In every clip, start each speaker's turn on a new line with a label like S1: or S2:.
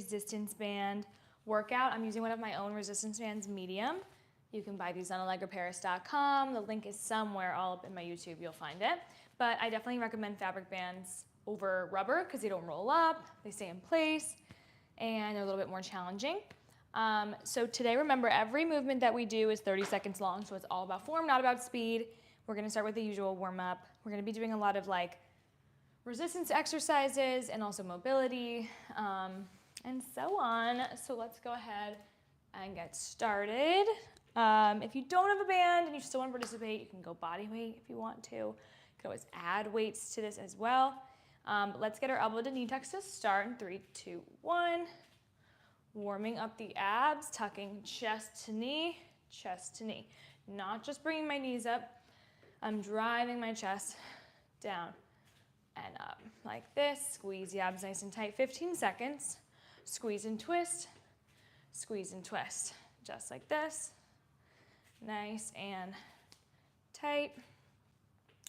S1: resistance band workout. I'm using one of my own resistance bands, medium. You can buy these on allegraparis.com. The link is somewhere all up in my YouTube, you'll find it. But I definitely recommend fabric bands over rubber because they don't roll up, they stay in place, and they're a little bit more challenging. So today, remember, every movement that we do is 30 seconds long, so it's all about form, not about speed. We're gonna start with the usual warm up. We're gonna be doing a lot of like resistance exercises and also mobility and so on. So let's go ahead and get started. If you don't have a band and you still want to participate, you can go body weight if you want to. You can always add weights to this as well. But let's get our elbow to knee tucks to start in 3, 2, 1. Warming up the abs, tucking chest to knee, Not just bringing my knees up, I'm driving my chest down and up like this. Squeeze the abs nice and tight, 15 seconds. Squeeze and twist, just like this. Nice and tight.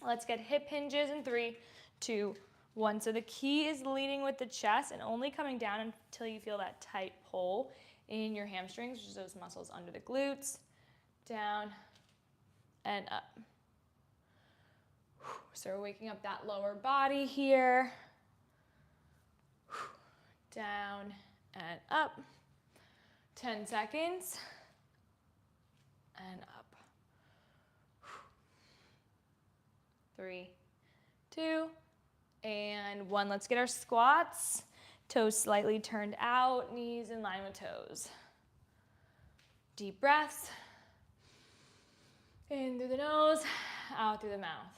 S1: Let's get hip hinges in 3, 2, 1. So the key is leading with the chest and only coming down until you feel that tight pull in your hamstrings, which is those muscles under the glutes. Down and up. So we're waking up that lower body here. Down and up. 10 seconds. And up. 3, 2, and 1. Let's get our squats. Toes slightly turned out, knees in line with toes. Deep breaths. In through the nose, out through the mouth.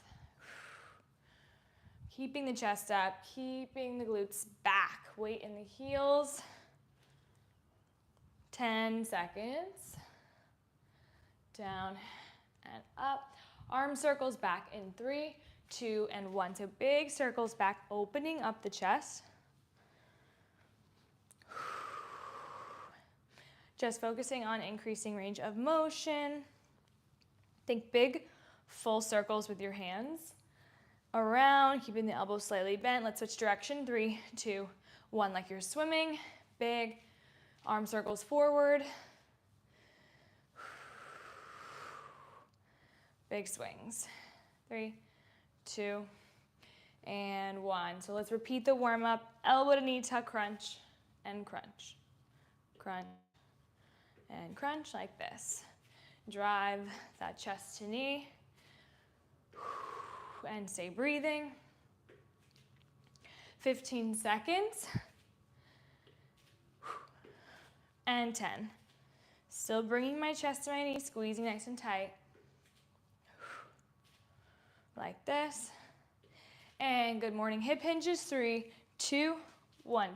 S1: Keeping the chest up, keeping the glutes back. Weight in the heels. 10 seconds. Down and up. Arm circles back in 3, 2, and 1. So big circles back, opening up the chest. Just focusing on increasing range of motion. Think big full circles with your hands around, keeping the elbows slightly bent. Let's switch direction. 3, 2, 1, like you're swimming. Big arm circles forward. Big swings. 3, 2, and 1. So let's repeat the warm up. Elbow to knee tuck, crunch, and crunch. Crunch, and crunch like this. Drive that chest to knee. And stay breathing. 15 seconds. And 10. Still bringing my chest to my knee, squeezing nice and tight. Like this. And good morning, hip hinges. 3, 2, 1.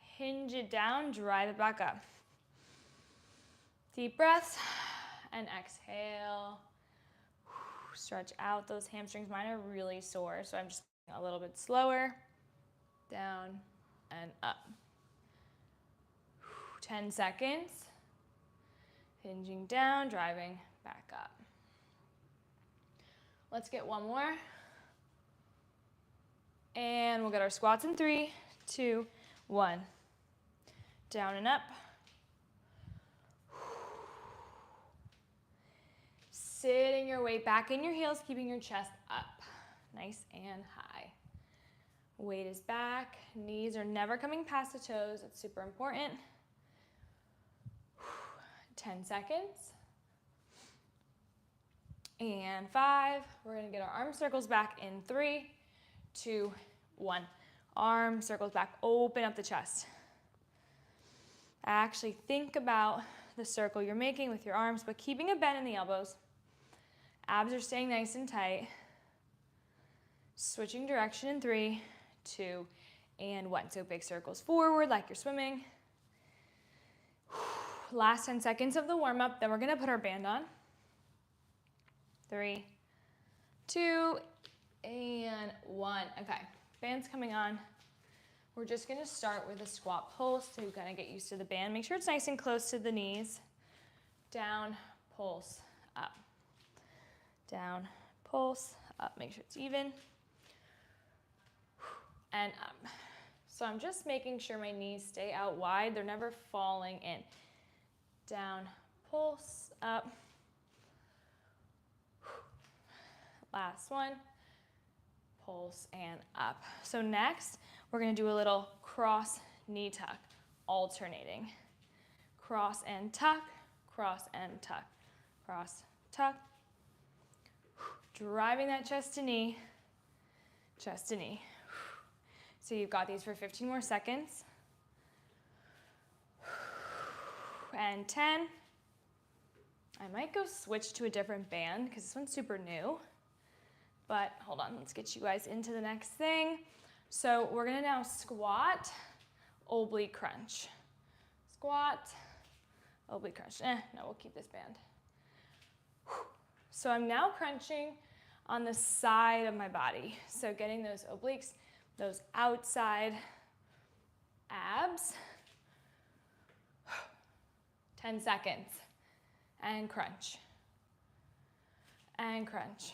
S1: Hinge it down, drive it back up. Deep breaths and exhale. Stretch out those hamstrings. Mine are really sore, so I'm just going a little bit slower. Down and up. 10 seconds. Hinging down, driving back up. Let's get one more. And we'll get our squats in 3, 2, 1. Down and up. Sitting your weight back in your heels, keeping your chest up. Nice and high. Weight is back. Knees are never coming past the toes. That's super important. 10 seconds. And 5. We're going to get our arm circles back in 3, 2, 1. Arm circles back. Open up the chest. Actually think about the circle you're making with your arms, but keeping a bend in the elbows. Abs are staying nice and tight. Switching direction in 3, 2, and 1. So big circles forward like you're swimming. Last 10 seconds of the warm-up, then we're going to put our band on. 3, 2, and 1. Okay, band's coming on. We're just going to start with a squat pulse to kind of get used to the band. Make sure it's nice and close to the knees. Down, pulse, up. Down, pulse, up. Make sure it's even. And up. So I'm just making sure my knees stay out wide. They're never falling in. Down, pulse, up. Last one. Pulse and up. So next, we're going to do a little cross knee tuck, alternating. Cross and tuck, cross and tuck, cross, tuck. Driving that chest to knee, chest to knee. So you've got these for 15 more seconds. And 10. I might go switch to a different band because this one's super new. But hold on, let's get you guys into the next thing. So we're gonna now squat, oblique crunch. Squat, oblique crunch. No, we'll keep this band. So I'm now crunching on the side of my body. So getting those obliques, those outside abs. 10 seconds. And crunch. And crunch.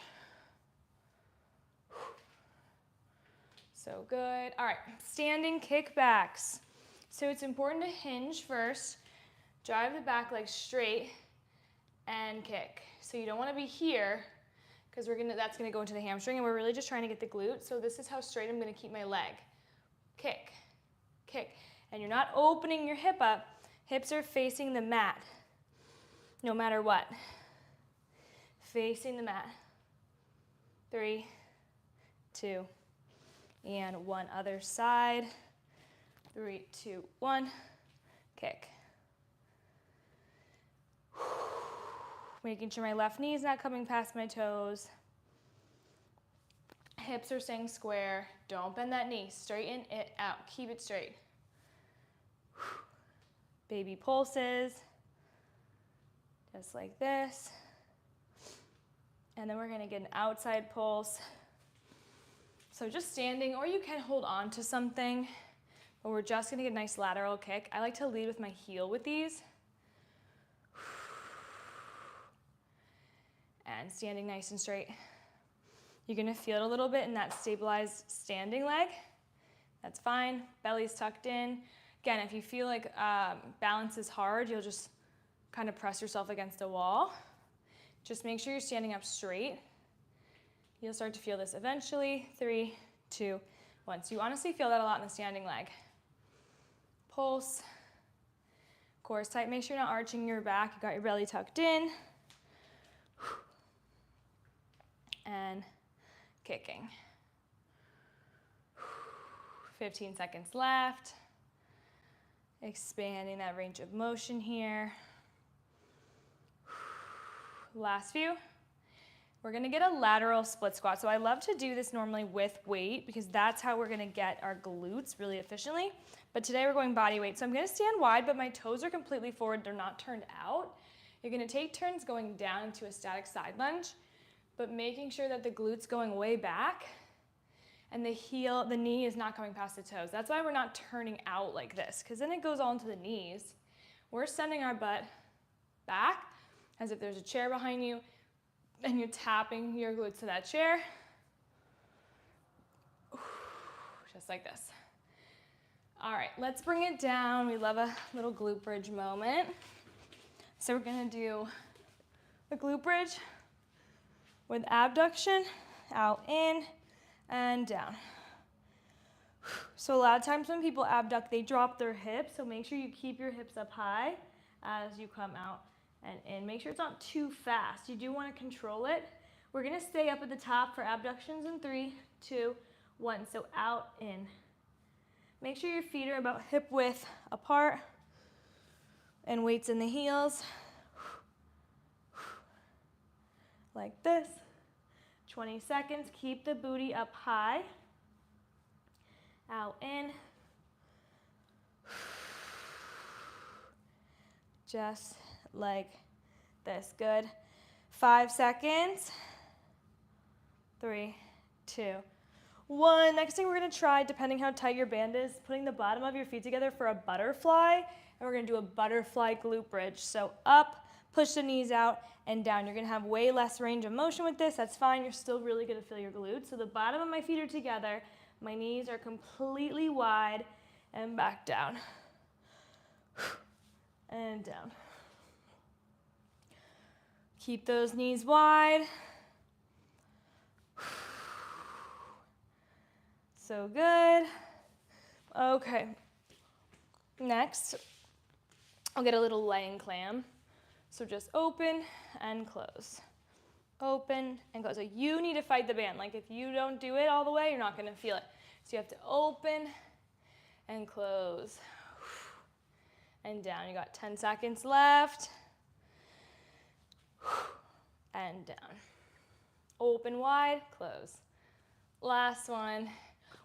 S1: So good. All right, standing kickbacks. So it's important to hinge first, drive the back leg straight, and kick. So you don't want to be here, because that's gonna go into the hamstring, and we're really just trying to get the glute. So this is how straight I'm gonna keep my leg. Kick, kick. And you're not opening your hip up. Hips are facing the mat, no matter what. Facing the mat. 3, 2, and 1. Other side. 3, 2, 1. Kick. Making sure my left knee is not coming past my toes. Hips are staying square. Don't bend that knee. Straighten it out. Keep it straight. Baby pulses. Just like this. And then we're going to get an outside pulse. So just standing, or you can hold on to something, but we're just going to get a nice lateral kick. I like to lead with my heel with these. And standing nice and straight. You're going to feel it a little bit in that stabilized standing leg. That's fine. Belly's tucked in. Again, if you feel like balance is hard, you'll just kind of press yourself against a wall. Just make sure you're standing up straight. You'll start to feel this eventually. 3, 2, 1. So you honestly feel that a lot in the standing leg. Pulse. Core is tight. Make sure you're not arching your back. You got your belly tucked in. And kicking. 15 seconds left. Expanding that range of motion here. Last few. We're gonna get a lateral split squat. So I love to do this normally with weight because that's how we're gonna get our glutes really efficiently. But today we're going body weight. So I'm gonna stand wide, but my toes are completely forward. They're not turned out. You're gonna take turns going down into a static side lunge, but making sure that the glute's going way back and the knee is not coming past the toes. That's why we're not turning out like this, because then it goes all into the knees. We're sending our butt back as if there's a chair behind you, and you're tapping your glutes to that chair. Just like this. All right, let's bring it down. We love a little glute bridge moment. So we're gonna do the glute bridge with abduction, out, in, and down. So a lot of times when people abduct, they drop their hips, so make sure you keep your hips up high as you come out and in. Make sure it's not too fast. You do want to control it. We're going to stay up at the top for abductions in 3, 2, 1. So out, in. Make sure your feet are about hip width apart and weights in the heels. Like this. 20 seconds. Keep the booty up high. Out, in. Just like this. Good. 5 seconds. 3, 2, 1. Next thing we're going to try, depending how tight your band is, putting the bottom of your feet together for a butterfly. And we're going to do a butterfly glute bridge. So up, push the knees out, and down. You're going to have way less range of motion with this. That's fine. You're still really going to feel your glutes. So the bottom of my feet are together. My knees are completely wide and back down. And down. Keep those knees wide. So good. Okay. Next, I'll get a little laying clam. So just open and close. Open and close. So you need to fight the band. Like if you don't do it all the way, you're not going to feel it. So you have to open and close. And down. You got 10 seconds left. And down. Open wide, close. Last one.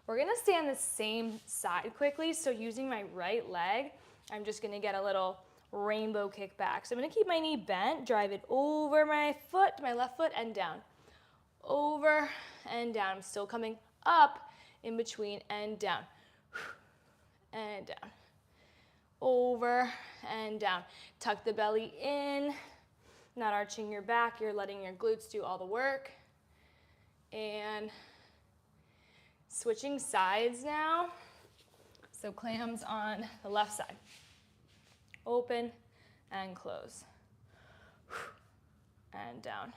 S1: We're gonna stay on the same side quickly, so using my right leg, I'm just gonna get a little rainbow kick back. So I'm gonna keep my knee bent, drive it over my foot, my left foot, and down. Over and down. I'm still coming up in between and down. And down. Over and down. Tuck the belly in, not arching your back, you're letting your glutes do all the work. And switching sides now. So clams on the left side. Open and close. And down.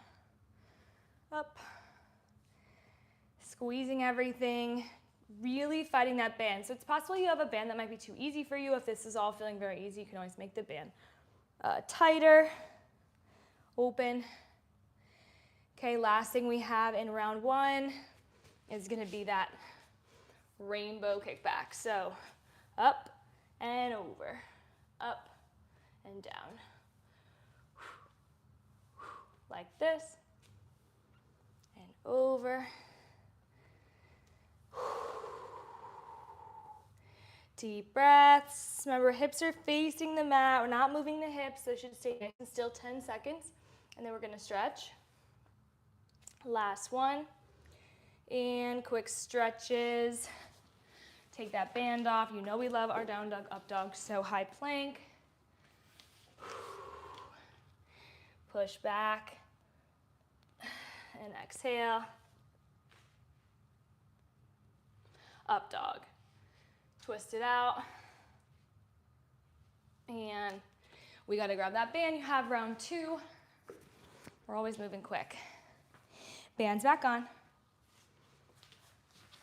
S1: Up. Squeezing everything. Really fighting that band. So it's possible you have a band that might be too easy for you. If this is all feeling very easy, you can always make the band tighter. Open. Okay, last thing we have in round one is going to be that rainbow kickback. So up and over, up and down. Like this, and over. Deep breaths. Remember, hips are facing the mat. We're not moving the hips, so it should stay nice and still 10 seconds. And then we're going to stretch. Last one. And quick stretches. Take that band off. You know we love our down dog, up dog. So high plank. Push back. And exhale. Up dog. Twist it out. And we got to grab that band. You have round two. We're always moving quick. Band's back on.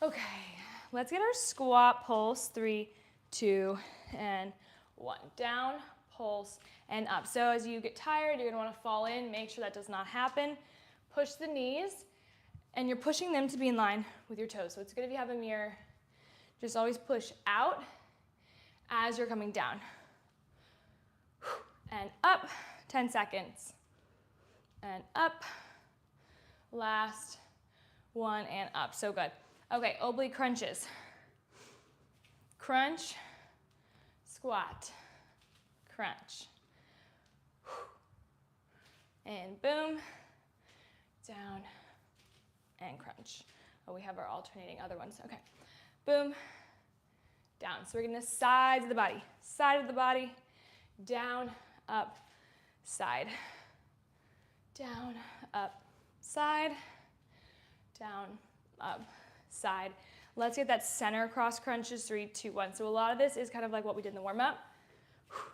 S1: Okay, let's get our squat pulse. 3, 2, and 1. Down, pulse, and up. So as you get tired, you're going to want to fall in. Make sure that does not happen. Push the knees, and you're pushing them to be in line with your toes. So it's good if you have a mirror. Just always push out as you're coming down. And up, 10 seconds. And up. Last one, and up. So good. Okay, oblique crunches. Crunch, squat, crunch. And boom, down, and crunch. Oh, we have our alternating other ones. Okay. Boom, down. So we're going to sides of the body, down, up, side, down, up, side, down, up, side. Let's get that center cross crunches. 3, 2, 1. So a lot of this is kind of like what we did in the warm up.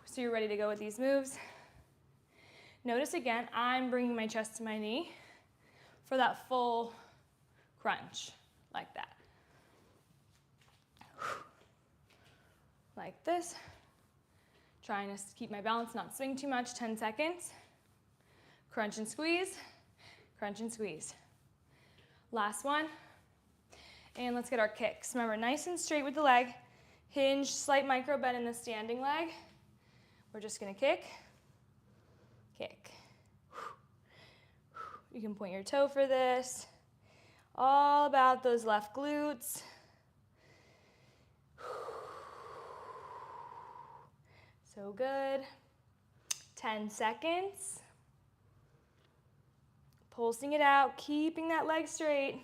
S1: So you're ready to go with these moves. Notice again, I'm bringing my chest to my knee for that full crunch, like that. Like this. Trying to keep my balance, not swing too much. 10 seconds. Crunch and squeeze. Crunch and squeeze. Last one. And let's get our kicks. Remember, nice and straight with the leg. Hinge, slight micro bend in the standing leg. We're just going to kick. Kick. You can point your toe for this. All about those left glutes. So good. 10 seconds. Pulsing it out, keeping that leg straight.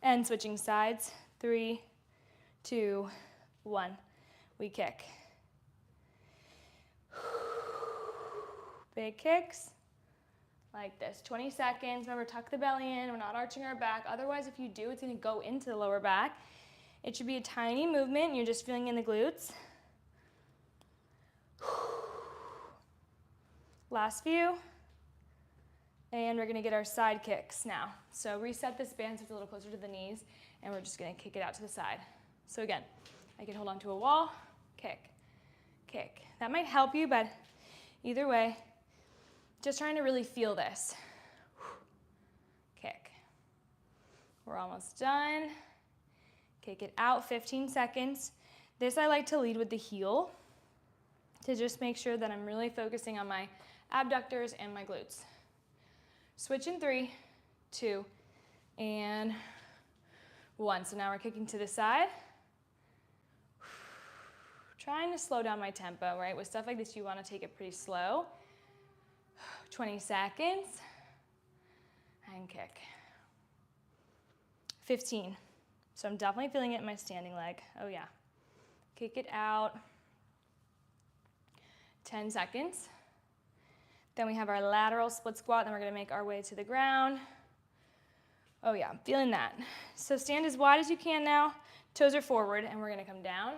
S1: And switching sides. 3, 2, 1. We kick. Big kicks. like this. 20 seconds. Remember, tuck the belly in. We're not arching our back. Otherwise, if you do, it's going to go into the lower back. It should be a tiny movement. You're just feeling in the glutes. Last few. And we're going to get our side kicks now. So reset this band so it's a little closer to the knees, and we're just going to kick it out to the side. So again, I can hold onto a wall, kick, kick. That might help you, but either way, just trying to really feel this. Kick. We're almost done. Kick it out, 15 seconds. This I like to lead with the heel to just make sure that I'm really focusing on my abductors and my glutes. Switch in 3, 2, and 1. So now we're kicking to the side. Trying to slow down my tempo, right? With stuff like this, you want to take it pretty slow. 20 seconds, and kick. 15. So I'm definitely feeling it in my standing leg. Oh yeah. Kick it out. 10 seconds. Then we have our lateral split squat, then we're gonna make our way to the ground. Oh yeah, I'm feeling that. So stand as wide as you can now. Toes are forward, and we're gonna come down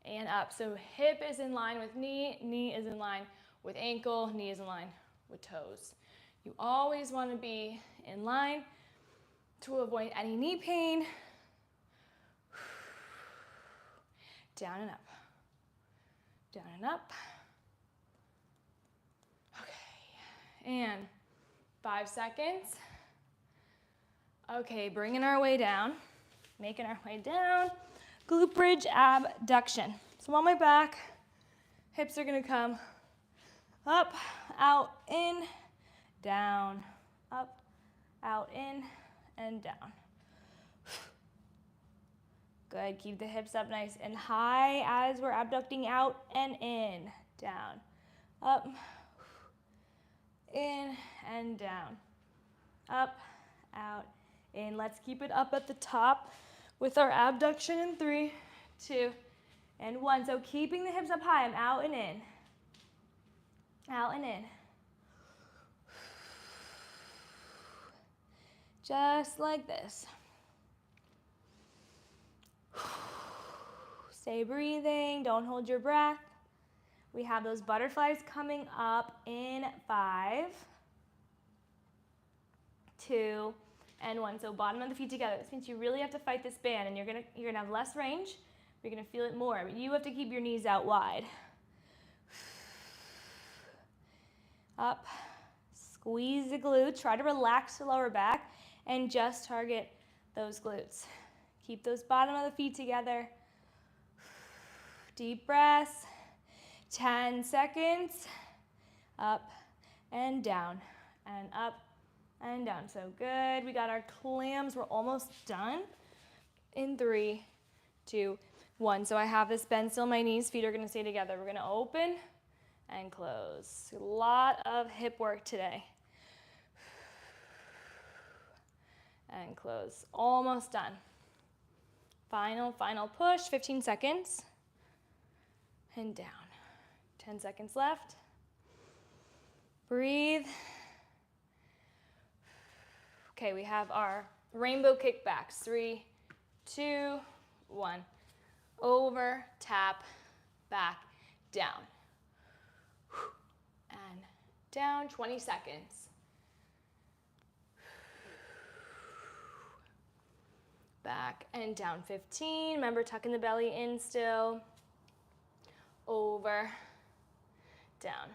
S1: and up. So hip is in line with knee, knee is in line with ankle, knee is in line with toes. You always wanna be in line to avoid any knee pain. Down and up. Down and up. Okay, and 5 seconds. Okay, bringing our way down, making our way down. Glute bridge abduction. So I'm on my back, hips are gonna come up, out, in, down, up, out, in, and down. Good, keep the hips up nice and high as we're abducting out and in, down, up, in, and down, up, out, in. Let's keep it up at the top with our abduction in 3, 2, and 1. So keeping the hips up high, I'm out and in, out and in. Just like this. Stay breathing, don't hold your breath. We have those butterflies coming up in 5, 2, and 1. So bottom of the feet together. This means you really have to fight this band, and you're gonna have less range. You're gonna feel it more, but you have to keep your knees out wide. Up, squeeze the glutes. Try to relax the lower back and just target those glutes. Keep those bottom of the feet together. Deep breaths. 10 seconds. Up and down and up and down. So good. We got our clams. We're almost done. In 3, 2, 1. So I have this bend still. My knees, feet are going to stay together. We're going to open and close. A lot of hip work today. And close. Almost done. Final push. 15 seconds. And down. 10 seconds left. Breathe. Okay, we have our rainbow kickbacks. 3, 2, 1. Over, tap, back, down. And down, 20 seconds. Back and down, 15. Remember, tucking the belly in still. Over, down.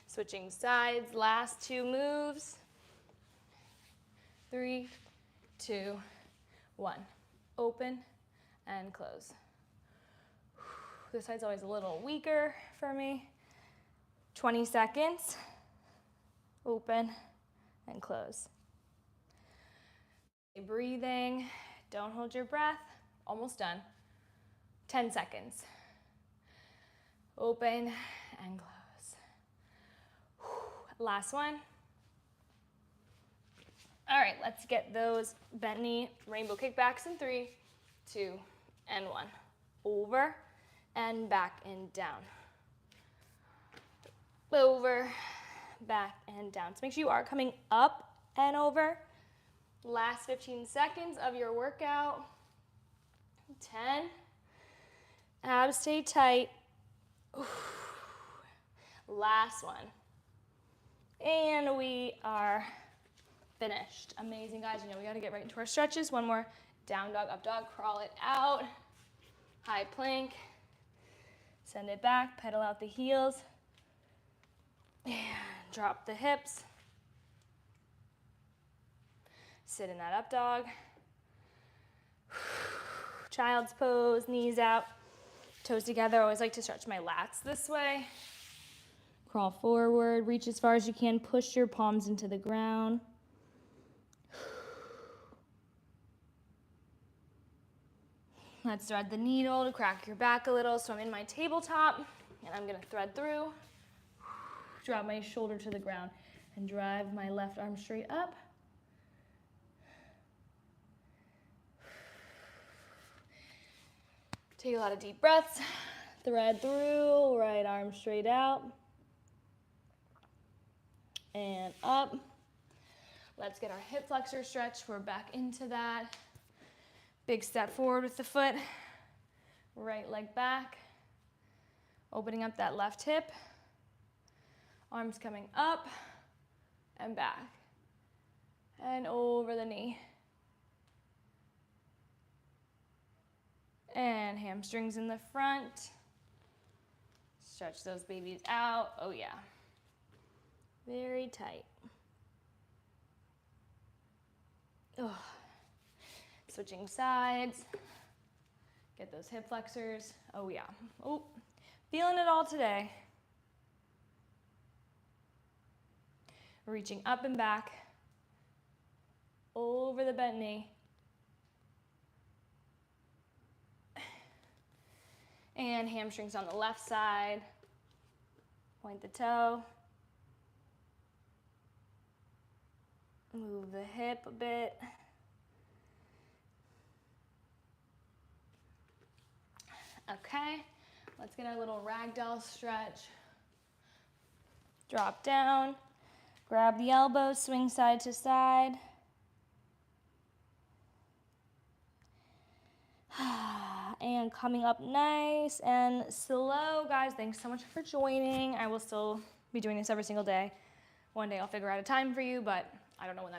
S1: Switching sides, last 2 moves. 3, 2, 1. Open and close. This side's always a little weaker for me. 20 seconds. Open and close. Breathing. Don't hold your breath. Almost done. 10 seconds. Open and close. Last one. All right, let's get those bent knee rainbow kickbacks in 3, 2, and 1. Over and back and down. over, back, and down. So make sure you are coming up and over. Last 15 seconds of your workout. 10. Abs stay tight. Last one. And we are finished. Amazing, guys. You know, we got to get right into our stretches. One more. Down dog, up dog, crawl it out. High plank. Send it back, pedal out the heels. And drop the hips. Sit in that up dog. Child's pose, knees out, toes together. I always like to stretch my lats this way. Crawl forward, reach as far as you can, push your palms into the ground. Let's thread the needle to crack your back a little. So I'm in my tabletop, and I'm gonna thread through. Drop my shoulder to the ground and drive my left arm straight up. Take a lot of deep breaths. Thread through, right arm straight out. And up. Let's get our hip flexor stretch. We're back into that. Big step forward with the foot. Right leg back. Opening up that left hip. Arms coming up and back. And over the knee. And hamstrings in the front. Stretch those babies out. Oh yeah. Very tight. Oh. Switching sides. Get those hip flexors. Oh yeah. Oh, feeling it all today. Reaching up and back. Over the bent knee. And hamstrings on the left side. Point the toe. Move the hip a bit. Okay, let's get our little ragdoll stretch. Drop down, grab the elbows, swing side to side. And coming up nice and slow. Guys, thanks so much for joining. I will still be doing this every single day. One day I'll figure out a time for you, but I don't know when that